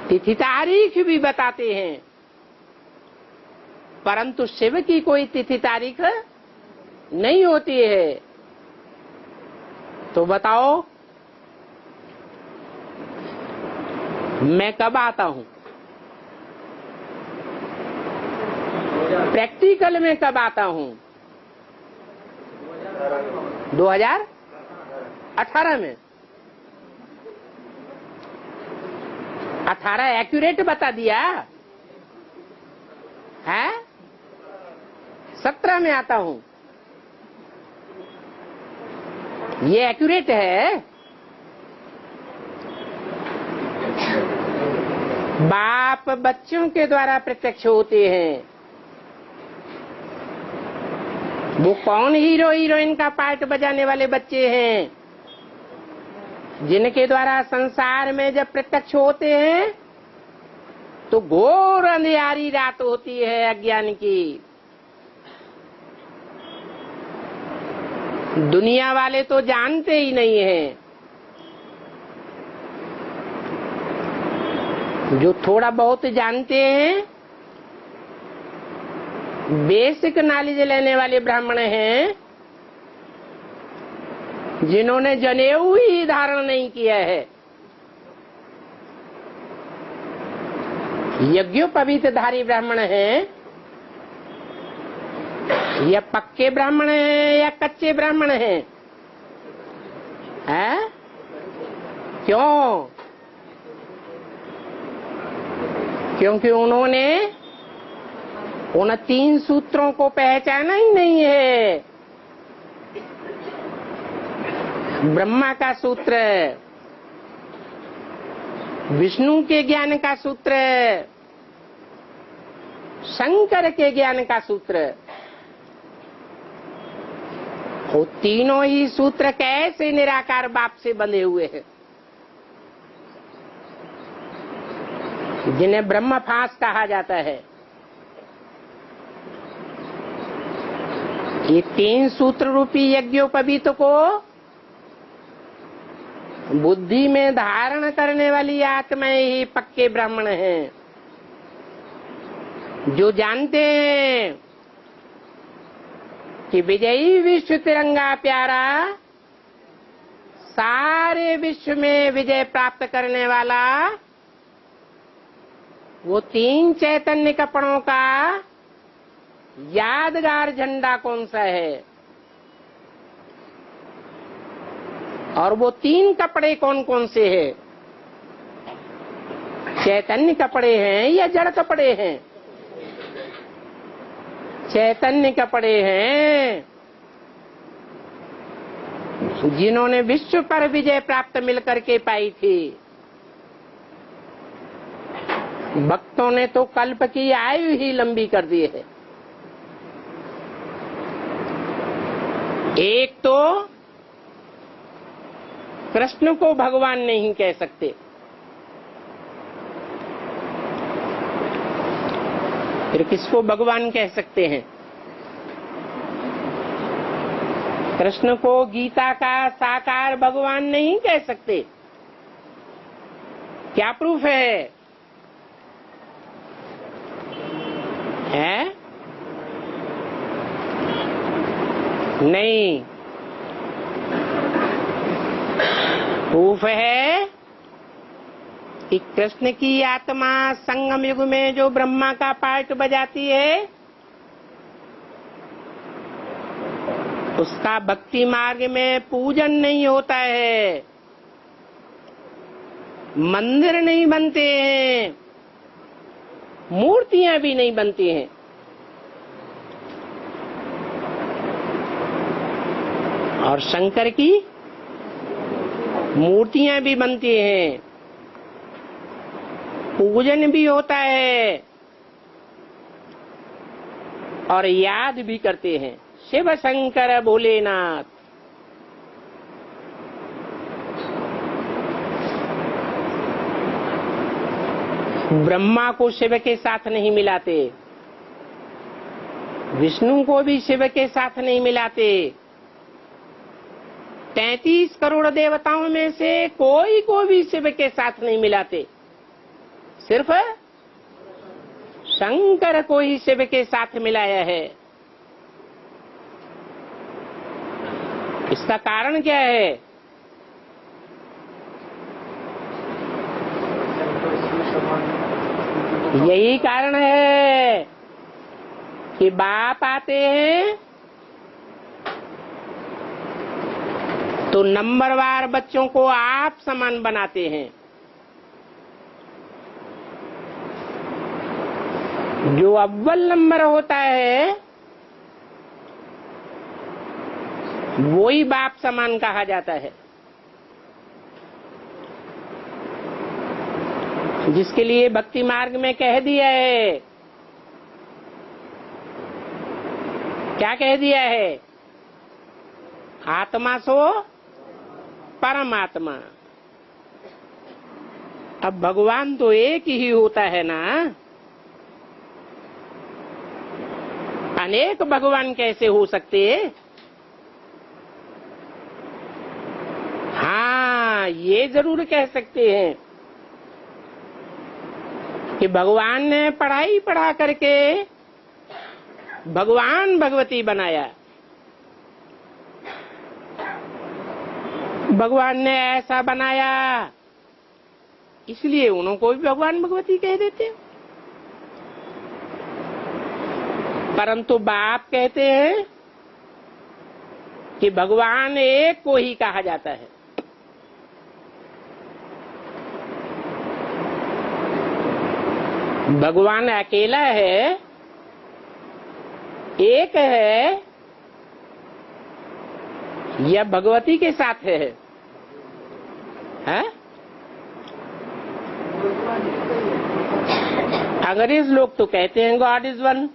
तिथि तारीख भी बताते हैं, परंतु शिव की कोई तिथि तारीख नहीं होती है। तो बताओ मैं कब आता हूँ? प्रैक्टिकल में कब आता हूँ? 2018 में। 18 एक्यूरेट बता दिया है? 17 में आता हूँ, ये एक्यूरेट है? बाप बच्चों के द्वारा प्रत्यक्ष होते हैं। वो कौन हीरो हीरोइन का पार्ट बजाने वाले बच्चे हैं? जिनके द्वारा संसार में जब प्रत्यक्ष होते हैं तो घोर अंधियारी रात होती है अज्ञान की। दुनिया वाले तो जानते ही नहीं हैं। जो थोड़ा बहुत जानते हैं, बेसिक नॉलेज लेने वाले ब्राह्मण हैं, जिन्होंने जनेऊ ही धारण नहीं किया है, यज्ञोपवीतधारी ब्राह्मण हैं, या पक्के ब्राह्मण हैं या कच्चे ब्राह्मण हैं? क्यों? क्योंकि उन्होंने उन 3 सूत्रों को पहचाना ही नहीं है। ब्रह्मा का सूत्र, विष्णु के ज्ञान का सूत्र, शंकर के ज्ञान का सूत्र। वो तीनों ही सूत्र कैसे निराकार बाप से बंधे हुए हैं, जिन्हें ब्रह्म फांस कहा जाता है। ये 3 सूत्र रूपी यज्ञोपवीत को बुद्धि में धारण करने वाली आत्माएं ही पक्के ब्राह्मण हैं, जो जानते हैं कि विजयी विश्व तिरंगा प्यारा सारे विश्व में विजय प्राप्त करने वाला वो 3 चैतन्य कपड़ों का यादगार झंडा कौन सा है, और वो 3 कपड़े कौन कौन से हैं? चैतन्य कपड़े हैं या जड़ कपड़े हैं? चैतन्य कपड़े हैं जिन्होंने विश्व पर विजय प्राप्त मिलकर के पाई थी। भक्तों ने तो कल्प की आयु ही लंबी कर दी है। एक तो कृष्ण को भगवान नहीं कह सकते, फिर किसको भगवान कह सकते हैं? कृष्ण को गीता का साकार भगवान नहीं कह सकते। क्या प्रूफ है? नहीं, प्रूफ है कि कृष्ण की आत्मा संगम युग में जो ब्रह्मा का पार्ट बजाती है, उसका भक्ति मार्ग में पूजन नहीं होता है, मंदिर नहीं बनते हैं, मूर्तियां भी नहीं बनती हैं। और शंकर की मूर्तियां भी बनती हैं, पूजन भी होता है और याद भी करते हैं, शिव शंकर भोलेनाथ। ब्रह्मा को शिव के साथ नहीं मिलाते, विष्णु को भी शिव के साथ नहीं मिलाते, 33 करोड़ देवताओं में से कोई को भी शिव के साथ नहीं मिलाते, सिर्फ शंकर को ही शिव के साथ मिलाया है। इसका कारण क्या है? यही कारण है कि बाप आते हैं तो नंबरवार बच्चों को आप समान बनाते हैं। जो अव्वल नंबर होता है वो ही बाप समान कहा जाता है, जिसके लिए भक्ति मार्ग में कह दिया है, क्या कह दिया है? आत्मा सो परमात्मा। अब भगवान तो एक ही होता है ना, अनेक भगवान कैसे हो सकते? हाँ, ये जरूर कह सकते हैं कि भगवान ने पढ़ाई पढ़ा करके भगवान भगवती बनाया, भगवान ने ऐसा बनाया इसलिए उनको भी भगवान भगवती कह देते हैं। परंतु बाप कहते हैं कि भगवान एक को ही कहा जाता है। भगवान अकेला है, एक है, या भगवती के साथ है? अंग्रेज लोग तो कहते हैं God is one.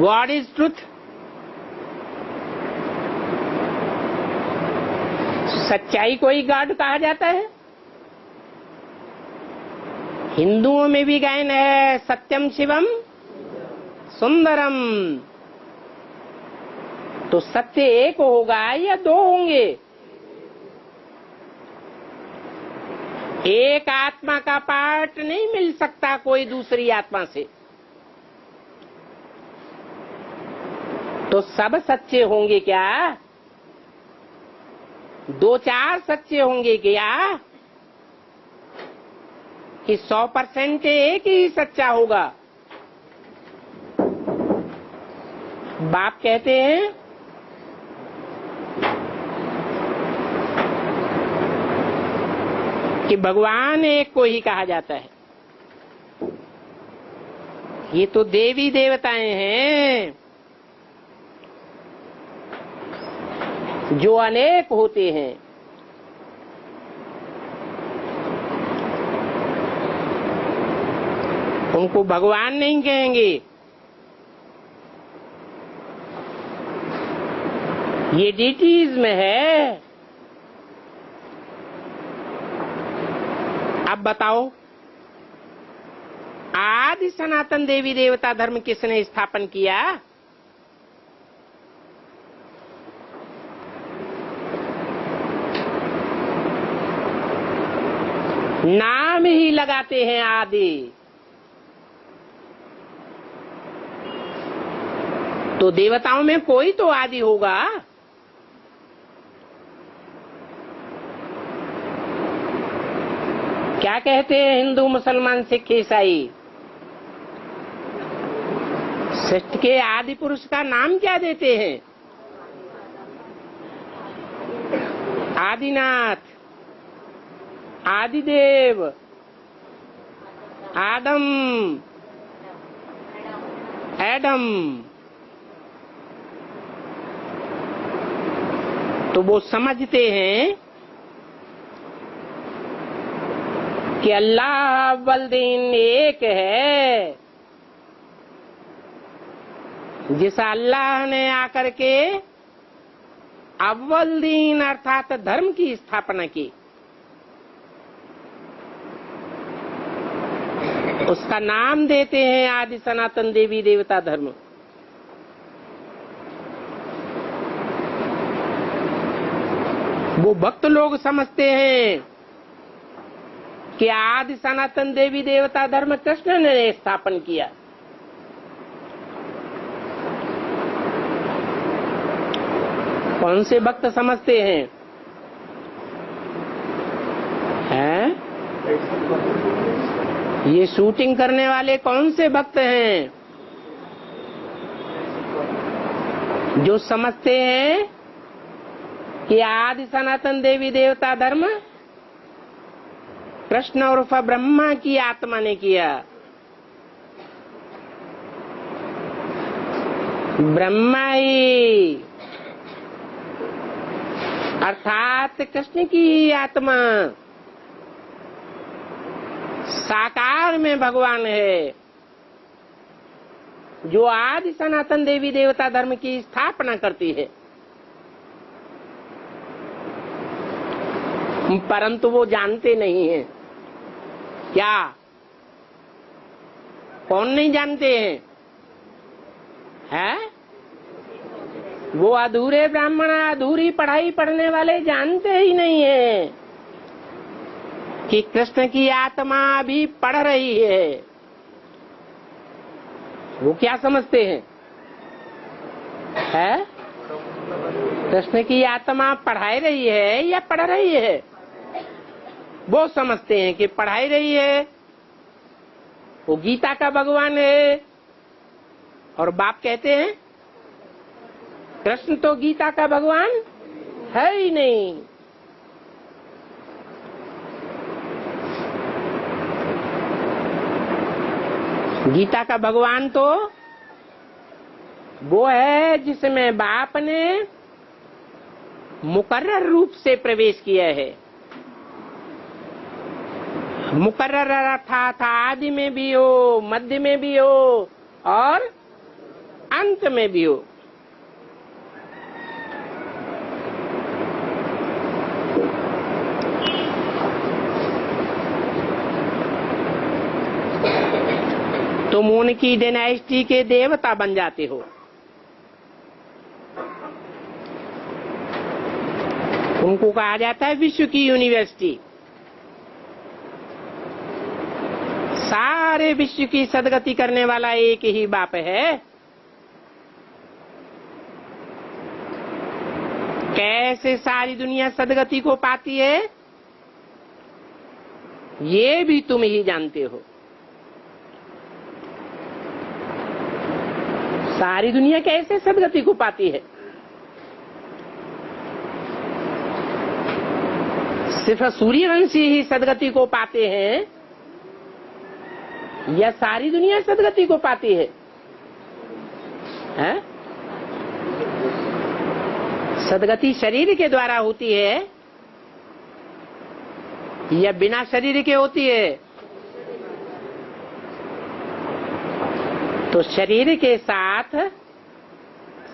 God is truth. सच्चाई को ही गॉड कहा जाता है। हिंदुओं में भी गायन है, सत्यम शिवम सुंदरम। तो सत्य एक होगा या दो होंगे? एक आत्मा का पार्ट नहीं मिल सकता कोई दूसरी आत्मा से, तो सब सच्चे होंगे क्या? दो चार सच्चे होंगे क्या? कि 100% एक ही सच्चा होगा? बाप कहते हैं कि भगवान एक को ही कहा जाता है। ये तो देवी देवताएं हैं जो अनेक होते हैं। उनको भगवान नहीं कहेंगे। ये डीटीज में है। अब बताओ, आदि सनातन देवी देवता धर्म किसने स्थापन किया? नाम ही लगाते हैं आदि। तो देवताओं में कोई तो आदि होगा। क्या कहते हैं हिंदू, मुसलमान, सिख, ईसाई? सृष्टि के आदि पुरुष का नाम क्या देते हैं? आदिनाथ, आदिदेव, आदम, एडम। तो वो समझते हैं कि अल्लाह अव्वल दीन एक है। जिस अल्लाह ने आकर के अव्वल दीन अर्थात धर्म की स्थापना की, उसका नाम देते हैं आदि सनातन देवी देवता धर्म। वो भक्त लोग समझते हैं कि आदि सनातन देवी देवता धर्म कृष्ण ने स्थापन किया। कौन से भक्त समझते हैं? ये शूटिंग करने वाले कौन से भक्त हैं जो समझते हैं कि आदि सनातन देवी देवता धर्म कृष्ण उर्फ ब्रह्मा की आत्मा ने किया? ब्रह्मा ही अर्थात कृष्ण की आत्मा साकार में भगवान है, जो आदि सनातन देवी देवता धर्म की स्थापना करती है। परंतु वो जानते नहीं हैं। क्या? कौन नहीं जानते हैं? वो अधूरे ब्राह्मण, अधूरी पढ़ाई पढ़ने वाले जानते ही नहीं है कि कृष्ण की आत्मा अभी पढ़ रही है। वो क्या समझते हैं? कृष्ण की आत्मा पढ़ाई रही है या पढ़ रही है? वो समझते हैं कि पढ़ाई रही है। वो गीता का भगवान है। और बाप कहते हैं कृष्ण तो गीता का भगवान है ही नहीं। गीता का भगवान तो वो है जिसमें बाप ने मुकर्रर रूप से प्रवेश किया है। मुकर्रर अर्थात आदि में भी हो, मध्य में भी हो और अंत में भी हो। तुम उनकी डायनेस्टी के देवता बन जाते हो। उनको कहा जाता है विश्व की यूनिवर्सिटी। सारे विश्व की सदगति करने वाला एक ही बाप है। कैसे सारी दुनिया सदगति को पाती है ये भी तुम ही जानते हो। सारी दुनिया कैसे सदगति को पाती है? सिर्फ सूर्यवंशी ही सदगति को पाते हैं या सारी दुनिया सदगति को पाती है? सदगति शरीर के द्वारा होती है या बिना शरीर के होती है? तो शरीर के साथ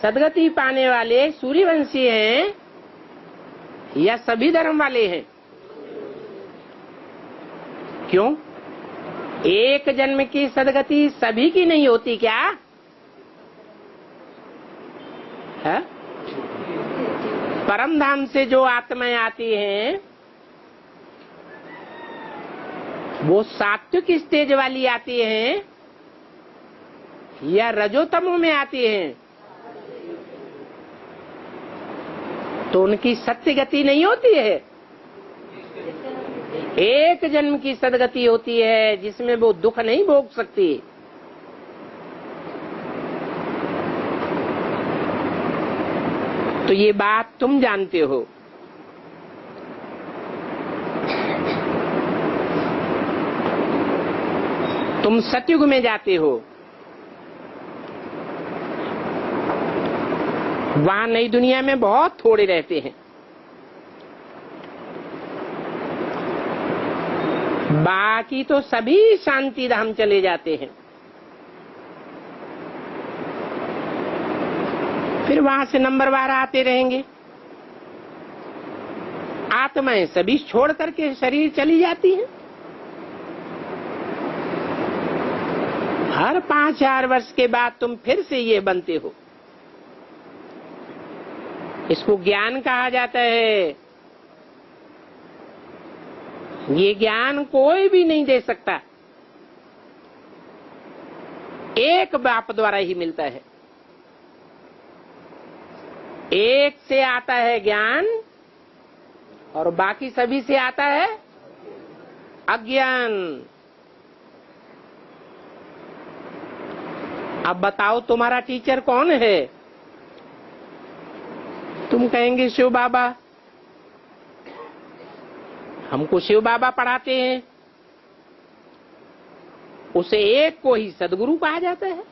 सदगति पाने वाले सूर्यवंशी हैं या सभी धर्म वाले हैं? क्यों? एक जन्म की सदगति सभी की नहीं होती क्या? है? परम धाम से जो आत्माएं आती हैं वो सात्विक स्टेज वाली आती हैं या रजोतमो में आती हैं? तो उनकी सत्य गति नहीं होती है। एक जन्म की सदगति होती है जिसमें वो दुख नहीं भोग सकती। तो ये बात तुम जानते हो। तुम सतयुग में जाते हो, वहां नई दुनिया में बहुत थोड़े रहते हैं। बाकी तो सभी शांति धाम चले जाते हैं। फिर वहां से नंबरवार आते रहेंगे। आत्माएं सभी छोड़ करके शरीर चली जाती हैं। हर 5,000 वर्ष के बाद तुम फिर से ये बनते हो। इसको ज्ञान कहा जाता है। ये ज्ञान कोई भी नहीं दे सकता, एक बाप द्वारा ही मिलता है। एक से आता है ज्ञान और बाकी सभी से आता है अज्ञान। अब बताओ तुम्हारा टीचर कौन है? तुम कहेंगे शिव बाबा। हमको शिव बाबा पढ़ाते हैं। उसे एक को ही सदगुरु कहा जाता है।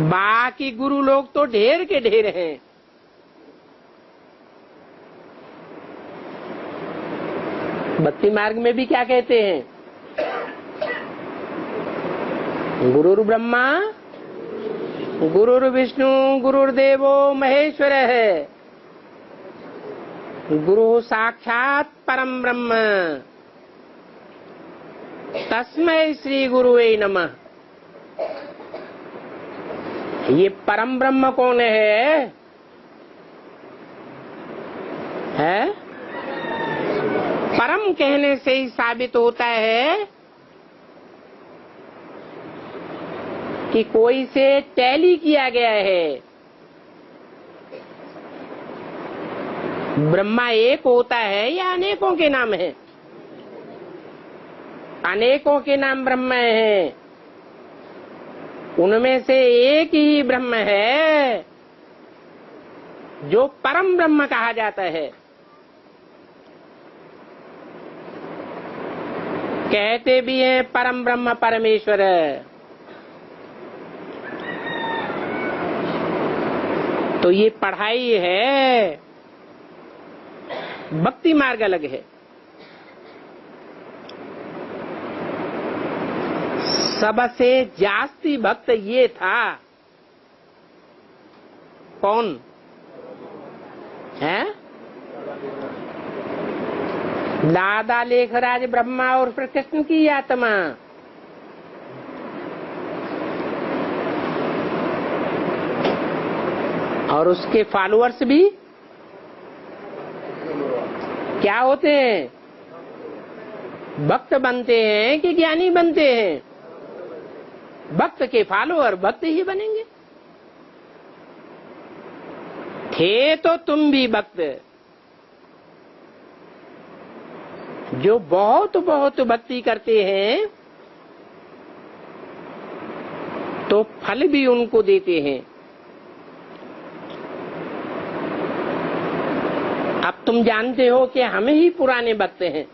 बाकी गुरु लोग तो ढेर के ढेर हैं। भक्ति मार्ग में भी क्या कहते हैं? गुरुर् ब्रह्मा गुरुर् विष्णु गुरुर्देवो महेश्वर है। गुरु साक्षात परम ब्रह्म तस्मै श्री गुरुवे नमः। ये परम ब्रह्म कौन है? परम कहने से ही साबित होता है कि कोई से टैली किया गया है। ब्रह्मा एक होता है या अनेकों के नाम है? अनेकों के नाम ब्रह्म है। उनमें से एक ही ब्रह्म है जो परम ब्रह्म कहा जाता है। कहते भी हैं परम ब्रह्म परमेश्वर। तो ये पढ़ाई है। भक्ति मार्ग अलग है। सबसे जास्ती भक्त ये था। कौन है? लादा लेखराज ब्रह्मा और फिर कृष्ण की आत्मा। और उसके फॉलोअर्स भी क्या होते हैं? भक्त बनते हैं कि ज्ञानी बनते हैं? भक्त के फॉलोअर भक्त ही बनेंगे। थे तो तुम भी भक्त। जो बहुत बहुत भक्ति करते हैं तो फल भी उनको देते हैं। अब तुम जानते हो कि हम ही पुराने भक्त हैं।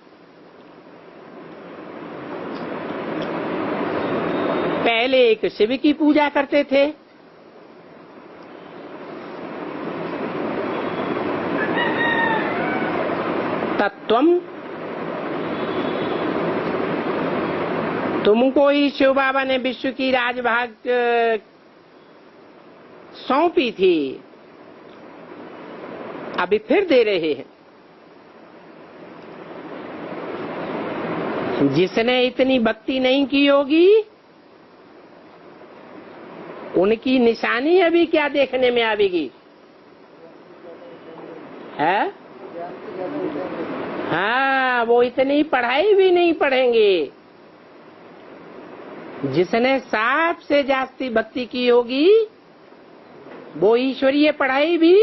पहले एक शिव की पूजा करते थे, तत्वम तुमको ही शिव बाबा ने विश्व की राजभाग सौंपी थी, अभी फिर दे रहे हैं। जिसने इतनी भक्ति नहीं की होगी उनकी निशानी अभी क्या देखने में आवेगी, है? हाँ, वो इतनी पढ़ाई भी नहीं पढ़ेंगे। जिसने सबसे जास्ती भक्ति की होगी वो ईश्वरीय पढ़ाई भी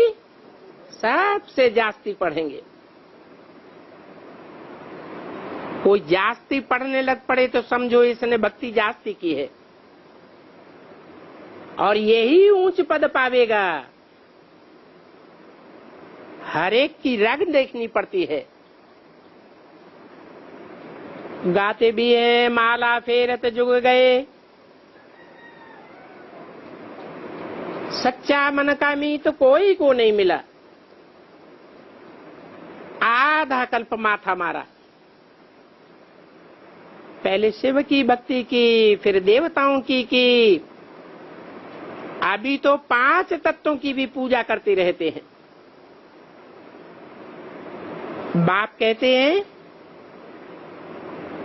सबसे जास्ती पढ़ेंगे। कोई जास्ती पढ़ने लग पड़े तो समझो इसने भक्ति जास्ती की है और यही ऊंच पद पावेगा। हर एक की रग देखनी पड़ती है। गाते भी हैं माला फेरत जुग गए, सच्चा मन का मीत कोई को नहीं मिला, आधा कल्प माथा मारा। पहले शिव की भक्ति की, फिर देवताओं की, अभी तो 5 तत्वों की भी पूजा करते रहते हैं। बाप कहते हैं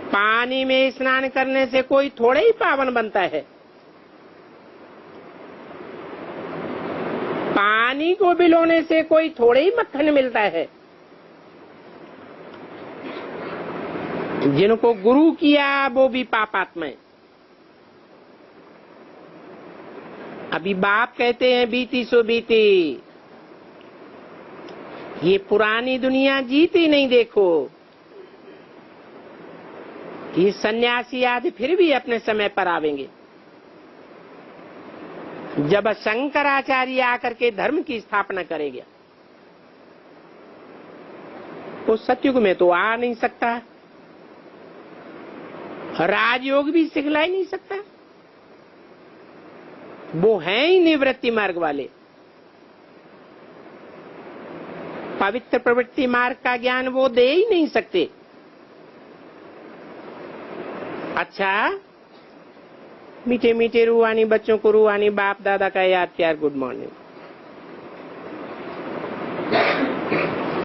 पानी में स्नान करने से कोई थोड़े ही पावन बनता है, पानी को बिलोने से कोई थोड़े ही मक्खन मिलता है। जिनको गुरु किया वो भी पापात्मा है। अभी बाप कहते हैं बीती सो बीती, ये पुरानी दुनिया जीती नहीं। देखो ये सन्यासी आदि फिर भी अपने समय पर आवेंगे। जब शंकराचार्य आकर के धर्म की स्थापना करेगा तो सतयुग में तो आ नहीं सकता, राजयोग भी सिखला ही नहीं सकता। वो हैं ही निवृत्ति मार्ग वाले, पवित्र प्रवृत्ति मार्ग का ज्ञान वो दे ही नहीं सकते। अच्छा, मीठे मीठे रूहानी बच्चों को रूहानी बाप दादा का याद प्यार, गुड मॉर्निंग।